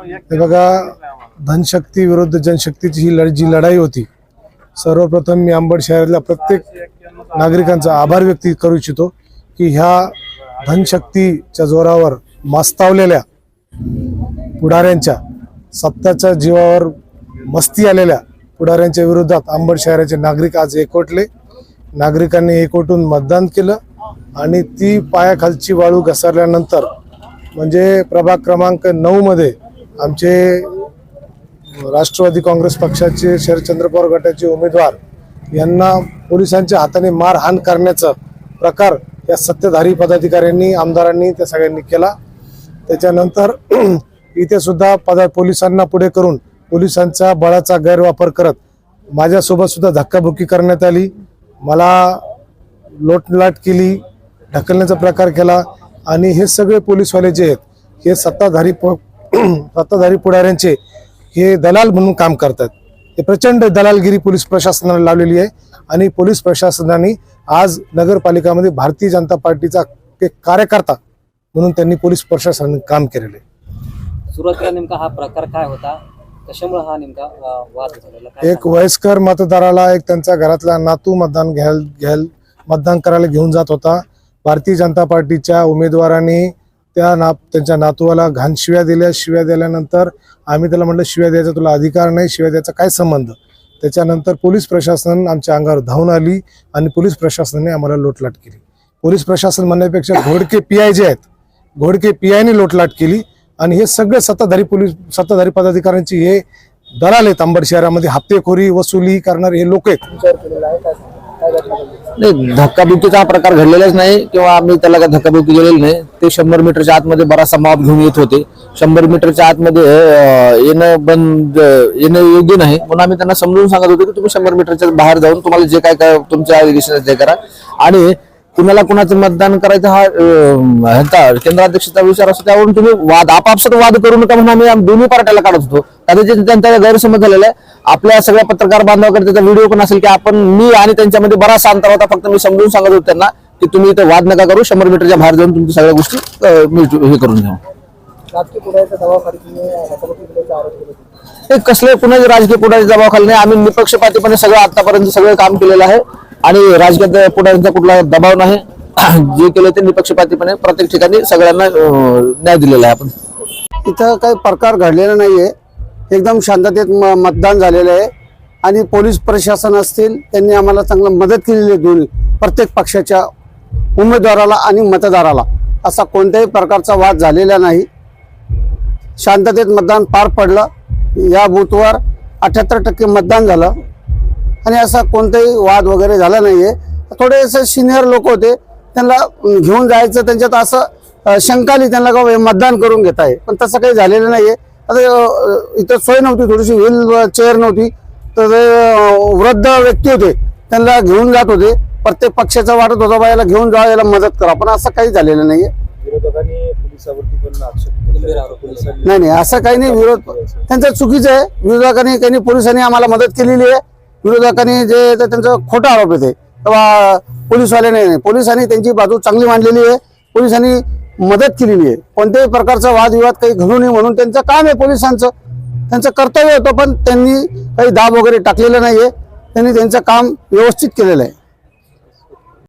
हे बघा, धनशक्ती विरुद्ध जनशक्तीची ही जी लढाई होती, सर्वप्रथम मी अंबड शहरातल्या प्रत्येक नागरिकांचा आभार व्यक्त करू इच्छितो की ह्या धनशक्तीच्या जोरावर मास्तावलेल्या पुढाऱ्यांच्या, सत्ताच्या जीवावर मस्ती आलेल्या पुढाऱ्यांच्या विरोधात अंबड शहराचे नागरिक आज एकवटले. नागरिकांनी एकवटून मतदान केलं आणि ती पायाखालची वाळू घसरल्यानंतर म्हणजे प्रभाग क्रमांक 9 मध्ये आमचे राष्ट्रवादी काँग्रेस पक्षाचे शरदचंद्र पवार गटाचे उमेदवार यांना पोलिसांच्या हाताने मारहाण करण्याचा प्रकार या सत्ताधारी पदाधिकाऱ्यांनी, आमदारांनी त्या सगळ्यांनी केला. त्याच्यानंतर इथे सुद्धा पोलिसांना पुढे करून पोलिसांचा बळाचा गैरवापर करत माझ्यासोबत सुद्धा धक्काबुक्की करण्यात आली. मला लोटलाट केली, ढकलण्याचा प्रकार केला आणि हे सगळे पोलीसवाले जे आहेत हे सत्ताधारी पुढाऱ्यांचे हे दलाल म्हणून काम करतात. हे प्रचंड दलालगिरी पोलीस प्रशासनाने लावलेली आहे आणि पोलीस प्रशासनाने आज नगरपालिकामध्ये भारतीय जनता पार्टीचा एक कार्यकर्ता म्हणून त्यांनी पोलीस प्रशासनाने काम केलेले. सुरुवातीला नेमका हा प्रकार काय होता, कशामुळे हा नेमका वाद झालेला? एक वयस्कर मतदाराला एक त्यांच्या घरातला नातू मतदान करायला घेऊन जात होता. भारतीय जनता पार्टीच्या उमेदवारांनी त्यांच्या नातूला घाण शिव्या दिल्या. शिव्या दिल्यानंतर आम्ही त्याला म्हटलं, शिव्या द्यायचा तुला अधिकार नाही, शिव्या द्यायचा काय संबंध. त्याच्यानंतर पोलीस प्रशासन आमच्या अंगावर धावून आली आणि पोलीस प्रशासनाने आम्हाला लोटलाट केली. पोलीस प्रशासन म्हणण्यापेक्षा घोडके पीआय जे आहेत, घोडके पीआयने लोटलाट केली आणि हे सगळे सत्ताधारी पदाधिकाऱ्यांची हे दलाल आहेत. अंबड शहरामध्ये हप्तेखोरी वसुली करणारे हे लोक आहेत. नाही, धक्काबुक्कीचा हा प्रकार घडलेलाच नाही किंवा आम्ही त्याला काय धक्काबुक्की केलेली नाही. ते 100 मीटरच्या आतमध्ये बराचसा मॉब घेऊन येत होते. 100 मीटरच्या आतमध्ये येणं योग्य नाही म्हणून आम्ही त्यांना समजून सांगत होतो की तुम्ही 100 मीटरच्या बाहेर जाऊन तुम्हाला जे काय तुमच्या ॲलिगेशन ते करा आणि कुणाला कुणाचं मतदान करायचं हा ह्यांचा केंद्राध्यक्षाचा विचार असतो. त्यावरून तुम्ही आपापसात वाद करू नका म्हणून आम्ही दोन्ही पार्ट्याला काढत होतो. कदाचित त्यांचा गैरसमज झालेला आहे. आपल्या सगळ्या पत्रकार बांधवाकडे त्याचा व्हिडिओ पण असेल की मी आणि त्यांच्यामध्ये बराचसा अंतर होता. फक्त मी समजून सांगत होतो त्यांना की तुम्ही इथे वाद नका करू, 100 मीटरच्या बाहेर जाऊन तुमच्या सगळ्या गोष्टी हे करून घ्या. कसले कुणाच्या राजकीय पुढाऱ्याच्या दबावाखाली नाही. आम्ही निपक्षपातीपणे सगळं आतापर्यंत सगळं काम केलेलं आहे आणि राजकीय पुढाऱ्यांचा कुठला दबाव नाही. जे केलं ते निपक्षपातीपणे प्रत्येक ठिकाणी सगळ्यांना न्याय दिलेला आहे. आपण इथं काही प्रकार घडलेला नाहीये. एकदम शांततेत मतदान झालेलं आहे आणि पोलीस प्रशासन असतील त्यांनी आम्हाला चांगलं मदत केलेली आहे. दोन्ही प्रत्येक पक्षाच्या उमेदवाराला आणि मतदाराला असा कोणत्याही प्रकारचा वाद झालेला नाही. शांततेत मतदान पार पडलं. या बूथवर 78% मतदान झालं आणि असा कोणताही वाद वगैरे झाला नाहीये. थोडेसे सिनियर लोक होते, त्यांना घेऊन जायचं, त्यांच्यात असं शंका आली त्यांना का मतदान करून घेत आहे, पण तसं काही झालेलं नाहीये. आता इथं सोय नव्हती, थोडीशी व्हील चेअर नव्हती, तर वृद्ध व्यक्ती होते त्यांना घेऊन जात होते. प्रत्येक पक्षाचा वाटत होता बा याला घेऊन जा, याला मदत करा, पण असं काही झालेलं नाहीये. नाही असं काही नाही. विरोध त्यांचं चुकीचं आहे. विरोधकांनी पोलिसांनी आम्हाला मदत केलेली आहे. विरोधकांनी जे त्यांचं खोटा आरोप येते तेव्हा पोलीसवाल्याने नाही, पोलिसांनी त्यांची बाजू चांगली मांडलेली आहे. पोलिसांनी मदत केलेली आहे. कोणत्याही प्रकारचा वादविवाद काही घडू नये म्हणून त्यांचं काम आहे. पोलिसांचं त्यांचं कर्तव्य होतं, पण त्यांनी काही दाब वगैरे टाकलेलं नाहीये. त्यांनी त्यांचं काम व्यवस्थित केलेलं आहे.